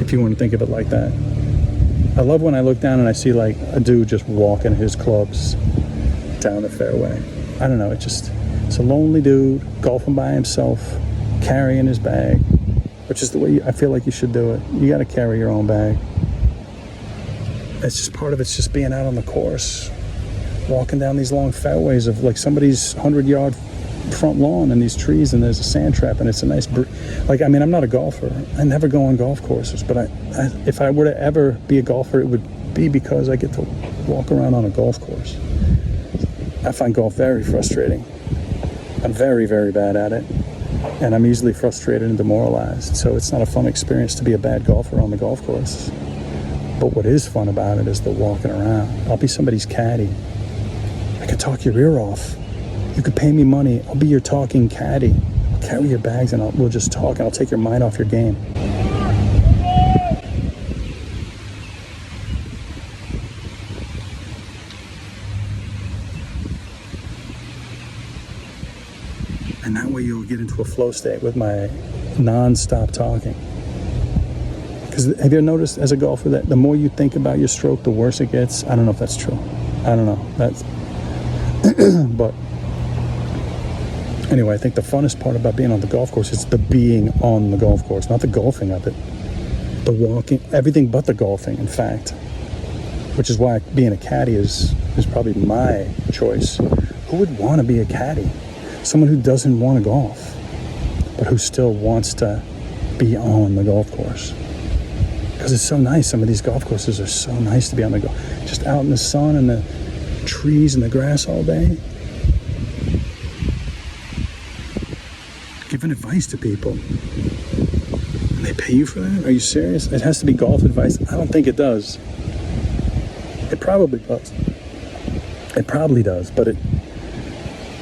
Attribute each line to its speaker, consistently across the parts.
Speaker 1: if you want to think of it like that. I love when I look down and I see like a dude just walking his clubs down the fairway. I don't know, it's a lonely dude golfing by himself, carrying his bag, which is the way I feel like you should do it. You got to carry your own bag. It's just part of it's just being out on the course, walking down these long fairways of like somebody's 100-yard front lawn and these trees, and there's a sand trap, and it's a nice I'm not a golfer. I never go on golf courses, but if I were to ever be a golfer, it would be because I get to walk around on a golf course. I find golf very frustrating. I'm very, very bad at it, and I'm easily frustrated and demoralized, so it's not a fun experience to be a bad golfer on the golf course. But what is fun about it is the walking around. I'll be somebody's caddy. I could talk your ear off. You could pay me money. I'll be your talking caddy. I'll carry your bags and we'll just talk, and I'll take your mind off your game. And that way you'll get into a flow state with my non-stop talking. Because have you ever noticed as a golfer that the more you think about your stroke, the worse it gets? I don't know if that's true. I don't know. That's but anyway, I think the funnest part about being on the golf course is the being on the golf course, not the golfing of it. The walking, everything but the golfing, in fact. Which is why being a caddy is probably my choice. Who would want to be a caddy? Someone who doesn't want to golf, but who still wants to be on the golf course. Because it's so nice. Some of these golf courses are so nice to be on the golf. Just out in the sun and the trees and the grass all day. Giving advice to people. And they pay you for that? Are you serious? It has to be golf advice? I don't think it does. It probably does. It probably does. But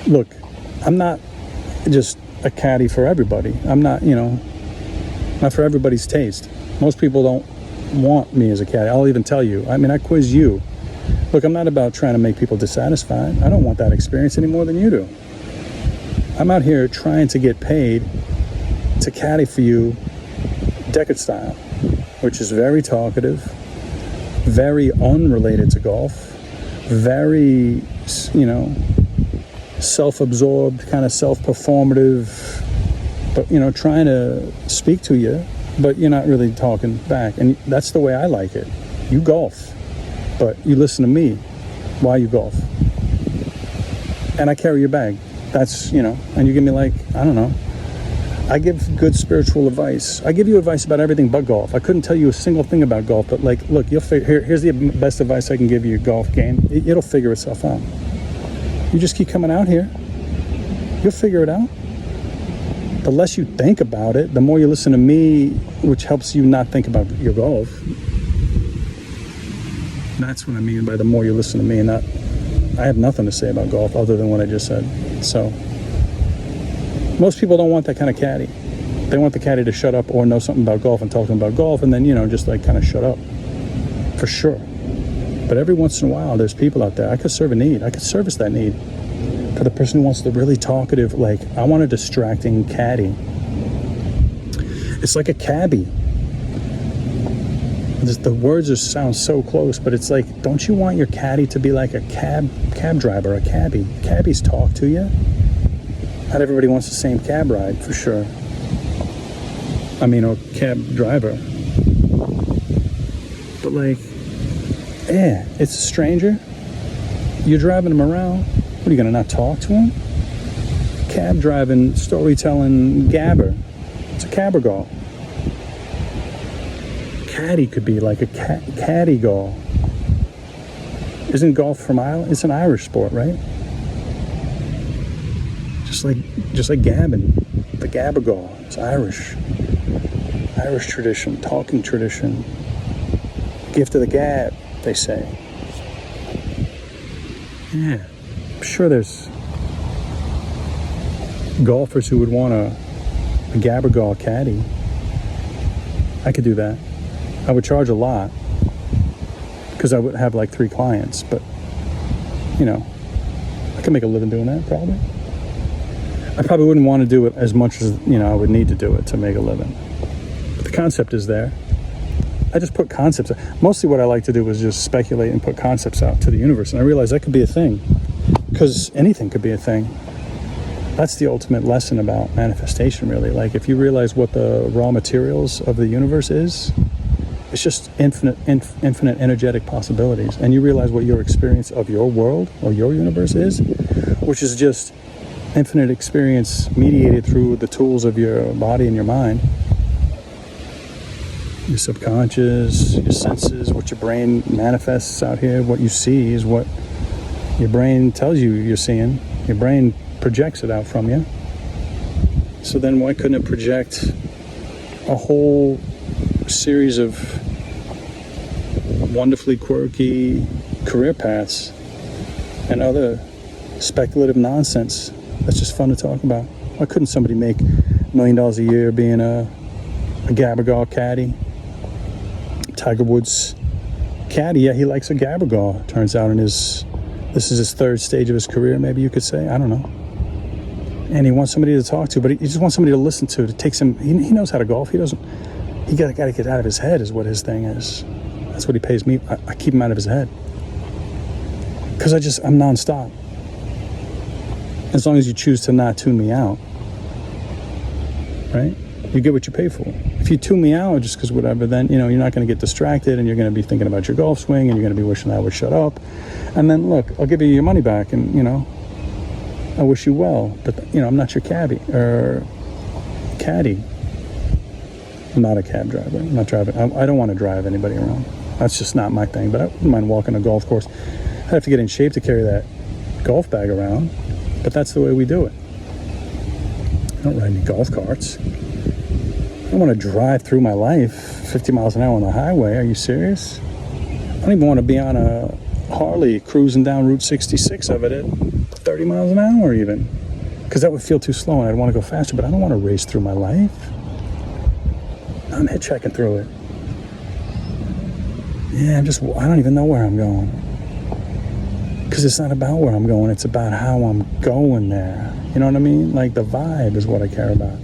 Speaker 1: look, I'm not just a caddy for everybody. I'm not, not for everybody's taste. Most people don't want me as a caddy. I'll even tell you. I quiz you. Look, I'm not about trying to make people dissatisfied. I don't want that experience any more than you do. I'm out here trying to get paid to caddy for you Deckard style, which is very talkative, very unrelated to golf, very, self-absorbed, kind of self-performative, but, trying to speak to you, but you're not really talking back. And that's the way I like it. You golf, but you listen to me while you golf. And I carry your bag. That's, and you give me I don't know. I give good spiritual advice. I give you advice about everything but golf. I couldn't tell you a single thing about golf, but look, you'll figure, here's the best advice I can give you, golf game. It'll figure itself out. You just keep coming out here. You'll figure it out. The less you think about it, the more you listen to me, which helps you not think about your golf. That's what I mean by the more you listen to me, and not, I have nothing to say about golf other than what I just said. So, most people don't want that kind of caddy. They want the caddy to shut up or know something about golf and talk to them about golf, and then, just kind of shut up. For sure. But every once in a while, there's people out there. I could serve a need. I could service that need. For the person who wants the really talkative, I want a distracting caddy. It's like a cabbie. The words sound so close, but it's like, don't you want your caddy to be like a cab driver, a cabbie? Cabbies talk to you. Not everybody wants the same cab ride, for sure. Or cab driver. But it's a stranger. You're driving him around. What, are you going to not talk to him? Cab driving, storytelling gabber. It's a cabbergal. Caddy could be like a caddy gall. Isn't golf from Ireland? It's an Irish sport, right? Just like gabbing. The gabbergal. It's Irish. Irish tradition, talking tradition. Gift of the gab, they say. Yeah. I'm sure there's golfers who would want a gabbergal caddy. I could do that. I would charge a lot because I would have 3 clients, but I could make a living doing that probably. I probably wouldn't want to do it as much as I would need to do it to make a living. But the concept is there. I just put concepts. Mostly what I like to do is just speculate and put concepts out to the universe. And I realize that could be a thing, because anything could be a thing. That's the ultimate lesson about manifestation, really. Like, if you realize what the raw materials of the universe is, it's just infinite energetic possibilities. And you realize what your experience of your world or your universe is, which is just infinite experience mediated through the tools of your body and your mind. Your subconscious, your senses, what your brain manifests out here, what you see is what your brain tells you you're seeing. Your brain projects it out from you. So then why couldn't it project a whole series of wonderfully quirky career paths and other speculative nonsense that's just fun to talk about? Why couldn't somebody make $1 million a year being a Gabbing caddy? Tiger Woods caddy, yeah, he likes a Gabbing, turns out, this is his third stage of his career, maybe you could say. I don't know. And he wants somebody to talk to, but he just wants somebody to listen to take some. He knows how to golf. He got to get out of his head is what his thing is. That's what he pays me. I keep him out of his head, because I'm nonstop. As long as you choose to not tune me out, right? You get what you pay for. If you tune me out just because whatever, then you're not going to get distracted, and you're going to be thinking about your golf swing, and you're going to be wishing I would shut up. And then look, I'll give you your money back, and I wish you well, but I'm not your caddy. I'm not a cab driver. I'm not driving. I don't want to drive anybody around. That's just not my thing. But I wouldn't mind walking a golf course. I'd have to get in shape to carry that golf bag around, but that's the way we do it. I don't ride any golf carts. I don't want to drive through my life 50 miles an hour on the highway. Are you serious? I don't even want to be on a Harley cruising down Route 66 of it at 30 miles an hour even, because that would feel too slow and I'd want to go faster. But I don't want to race through my life. I'm hitchhiking through it. Yeah, I don't even know where I'm going, because it's not about where I'm going, it's about how I'm going there. You know what I mean? Like, the vibe is what I care about.